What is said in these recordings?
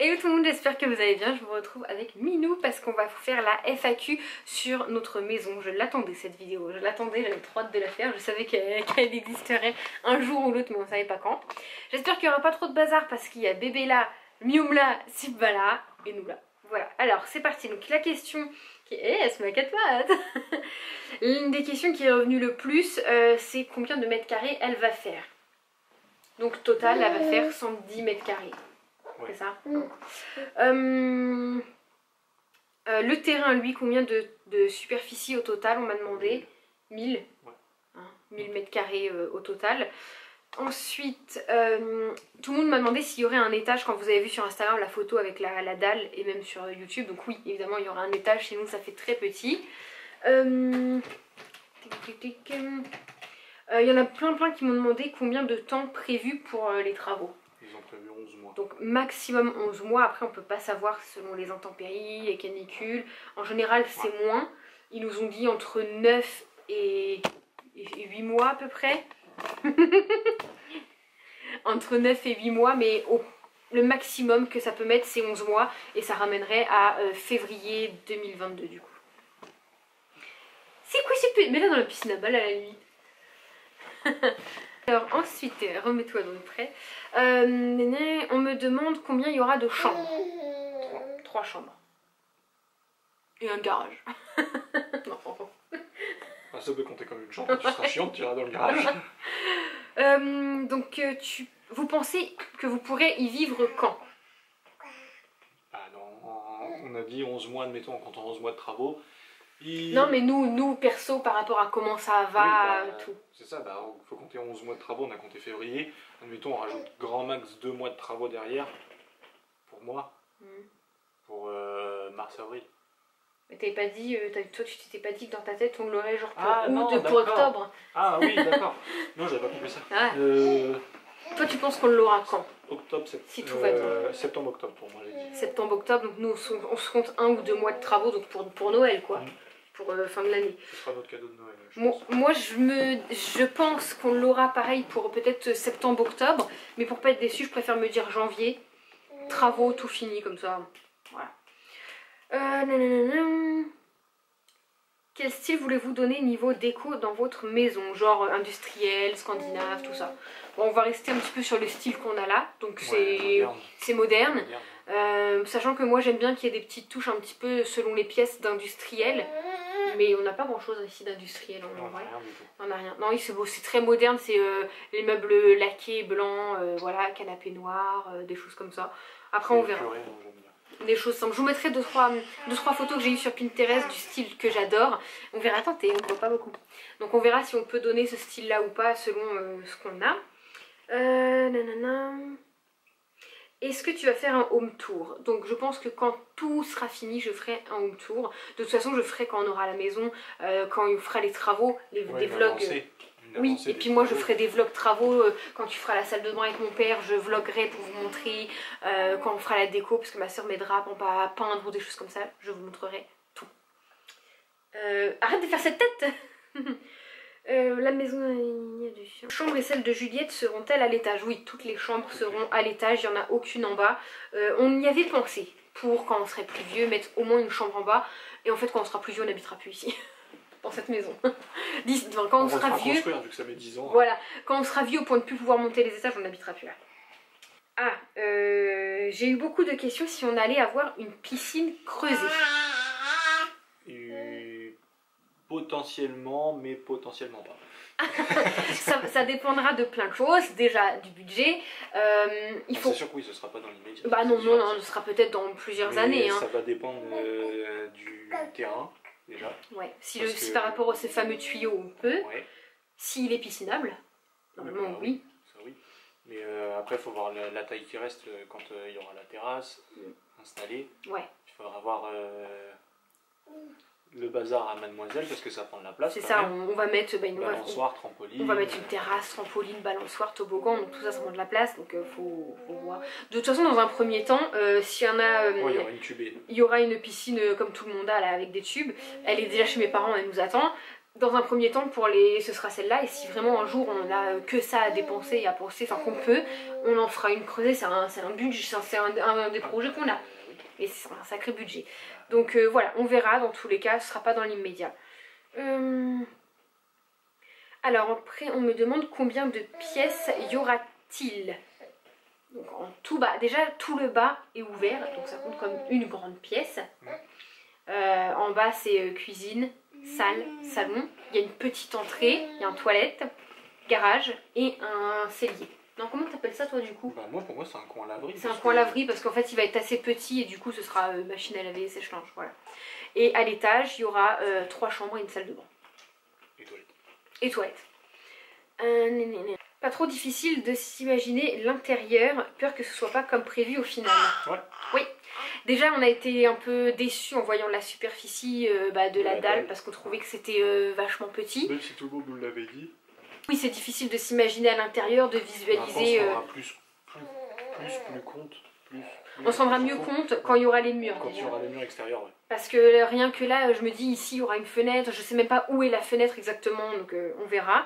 Hello tout le monde, j'espère que vous allez bien. Je vous retrouve avec Minou parce qu'on va vous faire la FAQ sur notre maison. Je l'attendais cette vidéo, je l'attendais, j'avais trop hâte de la faire. Je savais qu'elle existerait un jour ou l'autre mais on ne savait pas quand. J'espère qu'il n'y aura pas trop de bazar parce qu'il y a bébé là, Mioum là, Sibba là et nous là. Voilà, alors c'est parti. Donc la question qui est... elle se met à quatre pattes. L'une des questions qui est revenue le plus, c'est combien de mètres carrés elle va faire. Donc total, elle va faire 110 mètres carrés. Ouais. C'est ça. Le terrain, lui, combien de superficie au total? On m'a demandé 1000. Ouais. Hein, 1000 mètres carrés au total. Ensuite, tout le monde m'a demandé s'il y aurait un étage. Quand vous avez vu sur Instagram la photo avec la dalle et même sur YouTube. Donc oui, évidemment, il y aura un étage. Chez nous, ça fait très petit. Il y en a plein qui m'ont demandé combien de temps prévu pour les travaux. Ils ont prévu 11 mois. Donc maximum 11 mois, après on peut pas savoir selon les intempéries et canicules. En général c'est moins. Ils nous ont dit entre 9 et 8 mois à peu près. Entre 9 et 8 mois, mais le maximum que ça peut mettre c'est 11 mois. Et ça ramènerait à février 2022 du coup. C'est quoi ces... Mais là dans la piscine à balles à la limite. Alors ensuite, remets-toi donc prêt. On me demande combien il y aura de chambres. 3 chambres. Et un garage. Non. Ah, ça peut compter comme une chambre, tu seras chiante, tu iras dans le garage. Donc vous pensez que vous pourrez y vivre quand? Ah non, on a dit 11 mois, admettons, en comptant 11 mois de travaux. Non mais nous perso par rapport à comment ça va, oui, tout. C'est ça, il faut compter 11 mois de travaux, on a compté février. Admettons, on rajoute grand max 2 mois de travaux derrière, pour moi, pour mars-avril. Mais t'avais pas dit, toi tu t'étais pas dit que dans ta tête on l'aurait genre pour août, pour octobre. Ah oui, d'accord. Non, j'avais pas compris ça. Ah. Toi tu penses qu'on l'aura quand? Octobre, septembre. Si tout va bien. Septembre-octobre pour moi, j'ai dit. Septembre-octobre, donc nous on se compte 1 ou 2 mois de travaux donc pour Noël quoi. Pour fin de l'année. Ce sera notre cadeau de Noël. Moi je pense qu'on l'aura pareil pour peut-être septembre-octobre, mais pour pas être déçu, je préfère me dire janvier. Travaux, tout fini comme ça. Voilà. Quel style voulez-vous donner niveau déco dans votre maison? Genre industriel, scandinave, tout ça. Bon, on va rester un petit peu sur le style qu'on a là, donc c'est moderne. Sachant que moi j'aime bien qu'il y ait des petites touches un petit peu selon les pièces d'industriel. Mais on n'a pas grand chose ici d'industriel en vrai. On n'a rien. Non, c'est beau, c'est très moderne, c'est les meubles laqués blancs, voilà, canapé noir, des choses comme ça. Après on verra. Des choses simples. Je vous mettrai deux trois photos que j'ai eues sur Pinterest du style que j'adore. On verra, tenter, on ne voit pas beaucoup. Donc on verra si on peut donner ce style là ou pas selon ce qu'on a. Est-ce que tu vas faire un home tour? Donc je pense que quand tout sera fini, je ferai un home tour. De toute façon, je ferai quand on aura la maison, quand on fera les travaux, des vlogs. Oui, et puis moi je ferai des vlogs travaux. Quand tu feras la salle de bain avec mon père, je vloggerai pour vous montrer. Quand on fera la déco, parce que ma soeur m'aidera à peindre ou des choses comme ça, je vous montrerai tout. Arrête de faire cette tête. La maison la chambre et celle de Juliette seront-elles à l'étage? Oui, toutes les chambres seront à l'étage, il n'y en a aucune en bas. On y avait pensé pour quand on serait plus vieux, mettre au moins une chambre en bas. Et en fait quand on sera plus vieux on n'habitera plus ici. Dans cette maison. Quand on sera vieux, vu que ça met 10 ans. Voilà, quand on sera vieux au point de ne plus pouvoir monter les étages, on n'habitera plus là. Ah, j'ai eu beaucoup de questions si on allait avoir une piscine creusée. Potentiellement, mais potentiellement pas. ça dépendra de plein de choses, déjà du budget. C'est sûr que oui, ce sera pas dans l'immédiat. Bah non, ce sera peut-être dans plusieurs années. Ça va dépendre du terrain. Déjà. Ouais, si par rapport à ces fameux tuyaux on peut, s'il est piscinable, normalement oui. Ça oui. Mais après il faut voir la taille qui reste quand il y aura la terrasse installée. Ouais. Il faudra voir le bazar à mademoiselle parce que ça prend de la place. C'est ça, on va mettre balançoire, trampoline. On va mettre une terrasse, trampoline, balançoire, toboggan, donc tout ça prend de la place, donc faut voir. De toute façon dans un premier temps, s'il y en a, il y aura une tubée. Il y aura une piscine comme tout le monde a là avec des tubes. Elle est déjà chez mes parents, elle nous attend. dans un premier temps, ce sera celle-là. Et si vraiment un jour on a que ça à dépenser et à penser, enfin qu'on peut, on en fera une creusée. C'est un budget, c'est un des projets qu'on a. Et c'est un sacré budget. Donc voilà, on verra dans tous les cas, ce sera pas dans l'immédiat. Alors après, on me demande combien de pièces y aura-t-il. Donc en tout bas, déjà tout le bas est ouvert, donc ça compte comme une grande pièce. En bas c'est cuisine, salle, salon. Il y a une petite entrée, il y a une toilette, garage et un cellier. Non, comment t'appelles ça toi du coup? Bah moi pour moi c'est un coin laverie. C'est un coin laverie parce qu'en fait il va être assez petit et du coup ce sera machine à laver, sèche-linge, voilà. Et à l'étage il y aura 3 chambres et une salle de bain. Et toilettes. Et toilettes. Pas trop difficile de s'imaginer l'intérieur, peur que ce soit pas comme prévu au final. Ouais. Oui. Déjà on a été un peu déçus en voyant la superficie de la dalle parce qu'on trouvait que c'était vachement petit. Même si tout le monde nous l'avait dit. Oui, c'est difficile de s'imaginer à l'intérieur, de visualiser. On se rendra plus compte. On se rendra mieux compte quand il y aura les murs. Quand il y aura les murs extérieurs, ouais. Parce que rien que là, je me dis ici il y aura une fenêtre, je sais même pas où est la fenêtre exactement, donc on verra.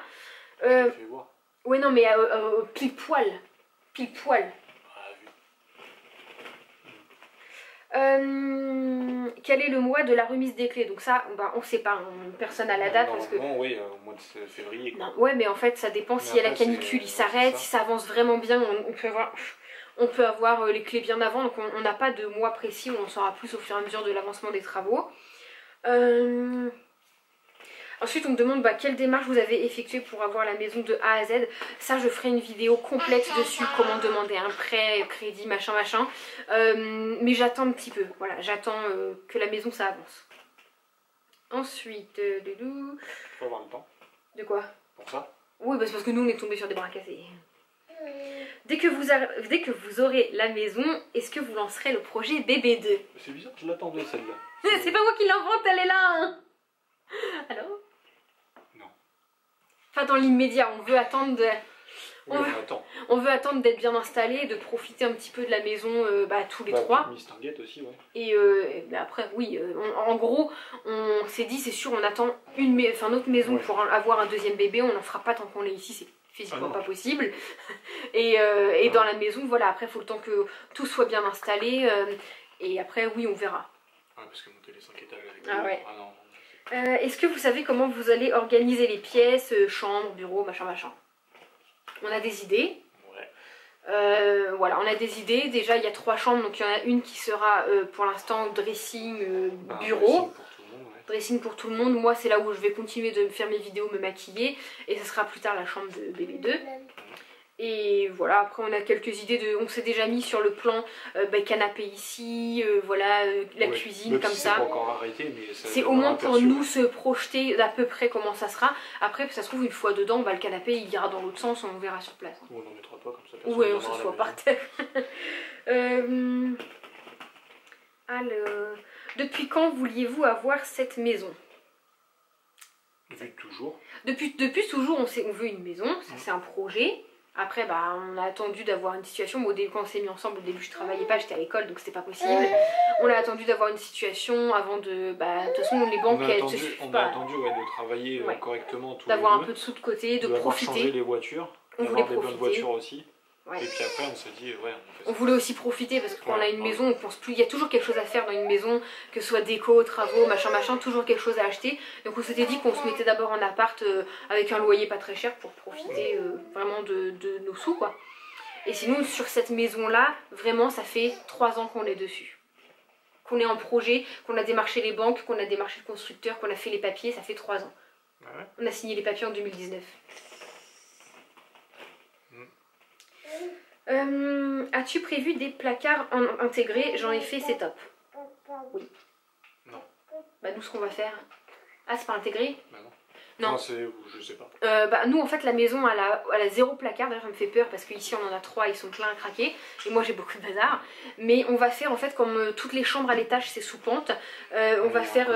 Ouais, non, mais pile poil. Pile poil. Quel est le mois de la remise des clés? Donc ça, on sait pas, personne n'a la date parce que... oui, au mois de février. Quoi. Non, ouais, mais en fait ça dépend si la canicule il s'arrête, si ça avance vraiment bien, on peut avoir les clés bien avant, donc on n'a pas de mois précis, on en saura plus au fur et à mesure de l'avancement des travaux. Ensuite on me demande quelle démarche vous avez effectuée pour avoir la maison de A à Z. Ça je ferai une vidéo complète dessus, comment demander un prêt, crédit, machin. Mais j'attends un petit peu, voilà, j'attends que la maison ça avance. Ensuite, Faut avoir le temps. De quoi? Pour ça? Oui, c'est parce que nous on est tombé sur des bras cassés. Dès que vous aurez la maison, est-ce que vous lancerez le projet BB2? C'est bizarre, je l'attendais celle-là. C'est pas moi qui l'invente, elle est là hein. Alors? Non. Enfin dans l'immédiat, on veut attendre de... On veut attendre d'être bien installé, de profiter un petit peu de la maison tous les trois. Miss Target aussi, ouais. Et après, oui, en gros, on s'est dit, c'est sûr, on attend notre maison pour avoir un deuxième bébé, on n'en fera pas tant qu'on est ici, c'est physiquement pas possible. Et dans la maison, voilà, après, il faut le temps que tout soit bien installé, et après, oui, on verra. Ouais, parce que monter les 5 étages avec ouais. Ah non. Est-ce que vous savez comment vous allez organiser les pièces, chambre, bureau, machin. On a des idées. Voilà, on a des idées. Déjà, il y a 3 chambres, donc il y en a une qui sera pour l'instant dressing, bureau. Dressing pour tout le monde. Moi, c'est là où je vais continuer de faire mes vidéos, me maquiller. Et ce sera plus tard la chambre de bébé 2. Et voilà, après on a quelques idées on s'est déjà mis sur le plan canapé ici, voilà, la cuisine comme ça. C'est au moins pour nous se projeter d'à peu près comment ça sera. Après, ça se trouve, une fois dedans, le canapé il ira dans l'autre sens, on verra sur place. Ou on en mettra pas comme ça. Ouais, on s'assoit par terre. Alors, depuis quand vouliez-vous avoir cette maison? Depuis toujours. Depuis toujours, on veut une maison, ça c'est un projet. Après, on a attendu d'avoir une situation. Bon, quand on s'est mis ensemble, au début, je travaillais pas, j'étais à l'école, donc c'était pas possible. On a attendu d'avoir une situation avant de... de toute façon, les banques, elles te suivent pas. On a attendu de travailler correctement d'avoir un peu de sous de côté, de profiter. Changer les voitures, d'avoir des bonnes voitures aussi. Ouais. Et puis après, on s'est dit, on voulait aussi profiter parce que quand on a une maison, on pense plus. Il y a toujours quelque chose à faire dans une maison, que ce soit déco, travaux, machin, toujours quelque chose à acheter. Donc on s'était dit qu'on se mettait d'abord en appart avec un loyer pas très cher pour profiter vraiment de nos sous, quoi. Et sinon, sur cette maison-là, vraiment, ça fait 3 ans qu'on est dessus. Qu'on est en projet, qu'on a démarché les banques, qu'on a démarché le constructeur, qu'on a fait les papiers, ça fait 3 ans. Ouais. On a signé les papiers en 2019. As-tu prévu des placards intégrés? J'en ai fait, c'est top. Oui. Non. Nous, ce qu'on va faire... Ah, c'est pas intégré? Non. Non, je sais pas. Nous, en fait, la maison, elle a 0 placard. D'ailleurs, ça me fait peur parce qu'ici, on en a 3, ils sont pleins à craquer. Et moi, j'ai beaucoup de bazar. Mais on va faire, en fait, comme toutes les chambres à l'étage, c'est sous pente. On va faire...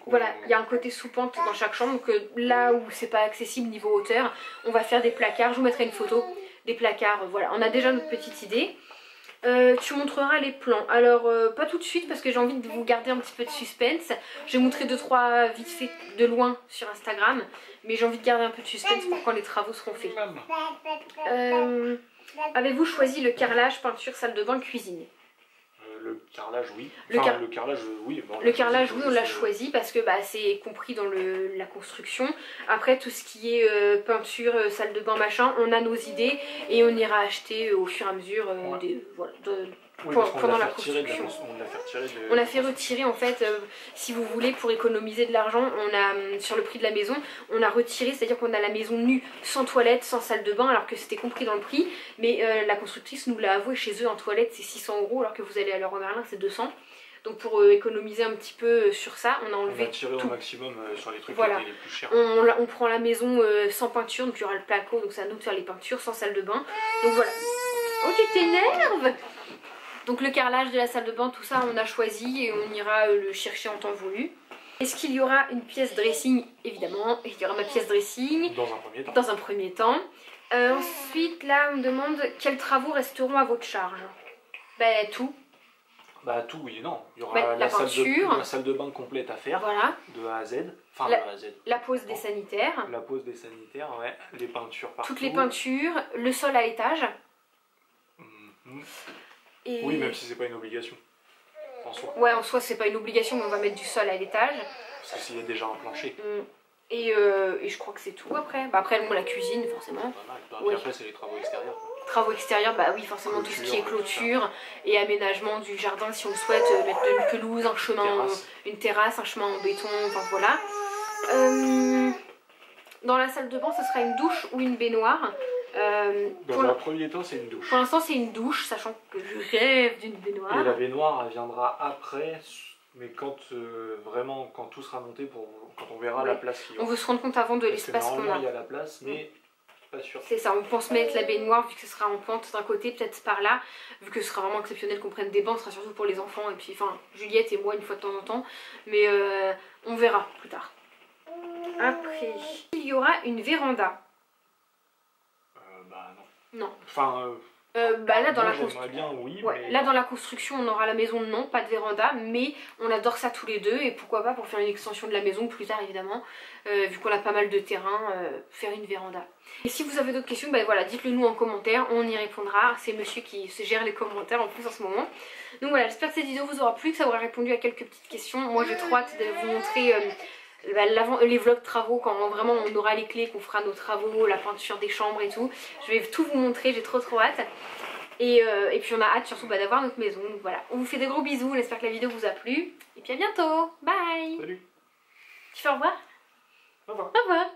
Voilà, il y a un côté sous pente dans chaque chambre. Donc là où c'est pas accessible niveau hauteur, on va faire des placards. Je vous mettrai une photo. Des placards, voilà. On a déjà notre petite idée. Tu montreras les plans. Alors pas tout de suite parce que j'ai envie de vous garder un petit peu de suspense. J'ai montré 2-3 vite fait de loin sur Instagram, mais j'ai envie de garder un peu de suspense pour quand les travaux seront faits. Avez-vous choisi le carrelage, peinture, salle de bain, cuisine? Le carrelage, oui. Enfin, le carrelage, oui. Bon, le carrelage, oui, on l'a choisi parce que bah, c'est compris dans la construction. Après, tout ce qui est peinture, salle de bain, machin, on a nos idées et on ira acheter au fur et à mesure pendant la construction. On l'a fait retirer en fait, si vous voulez, pour économiser de l'argent, sur le prix de la maison, on a retiré, c'est-à-dire qu'on a la maison nue, sans toilette, sans salle de bain, alors que c'était compris dans le prix. Mais la constructrice nous l'a avoué, chez eux en toilette c'est 600 € alors que vous allez à Leroy Merlin c'est 200. Donc pour économiser un petit peu sur ça, on a enlevé on a tiré tout. Au maximum sur les trucs voilà. qui étaient les plus chers. On prend la maison sans peinture, donc il y aura le placo, donc c'est à nous de faire les peintures, sans salle de bain. Donc voilà. Oh tu t'énerves! Donc le carrelage de la salle de bain, tout ça on a choisi et on ira le chercher en temps voulu. Est-ce qu'il y aura une pièce dressing? Évidemment, il y aura ma pièce dressing. Dans un premier temps. Ensuite là on me demande quels travaux resteront à votre charge? Ben tout. Bah tout oui et non. Il y aura la salle de bain complète à faire, voilà. De A à Z. Enfin de A à Z. La pose des sanitaires. La pose des sanitaires, ouais. Les peintures partout. Toutes les peintures, le sol à étage. Et... Oui, même si c'est pas une obligation. En soi. Ouais, en soi c'est pas une obligation, mais on va mettre du sol à l'étage. Parce que s'il y a déjà un plancher. Et je crois que c'est tout après. Bah après la cuisine forcément. Bah, puis après c'est les travaux extérieurs. Travaux extérieurs, bah oui forcément clôture, tout ce qui est clôture et aménagement du jardin si on le souhaite, mettre une pelouse, un chemin, une terrasse, un chemin en béton, enfin voilà. Dans la salle de bain ce sera une douche ou une baignoire. Dans un premier temps c'est une douche. Pour l'instant c'est une douche, sachant que je rêve d'une baignoire. Et la baignoire elle viendra après, mais quand vraiment quand tout sera monté, quand on verra la place qu'il y aura. On veut se rendre compte avant de l'espace qu'on a. Normalement il y a la place, mais pas sûr. C'est ça, on pense mettre la baignoire vu que ce sera en pente d'un côté, peut-être par là, vu que ce sera vraiment exceptionnel qu'on prenne des bancs, ce sera surtout pour les enfants et puis enfin Juliette et moi une fois de temps en temps, mais on verra plus tard. Après, il y aura une véranda. Bah non. Non. Enfin. Bah là dans la construction. Bien, oui, ouais, mais... là dans la construction on aura la maison, non, pas de véranda, mais on adore ça tous les deux et pourquoi pas pour faire une extension de la maison plus tard évidemment, vu qu'on a pas mal de terrain, faire une véranda. Et si vous avez d'autres questions, bah voilà, dites-le nous en commentaire, on y répondra. C'est monsieur qui se gère les commentaires en plus en ce moment. Donc voilà, j'espère que cette vidéo vous aura plu, que ça aura répondu à quelques petites questions. Moi j'ai trop hâte de vous montrer les vlogs travaux quand vraiment on aura les clés, qu'on fera nos travaux, la peinture des chambres et tout. Je vais tout vous montrer, j'ai trop hâte. Et puis on a hâte surtout d'avoir notre maison. Donc voilà, on vous fait de gros bisous, j'espère que la vidéo vous a plu. Et puis à bientôt, bye. Salut. Tu fais au revoir? Au revoir. Au revoir.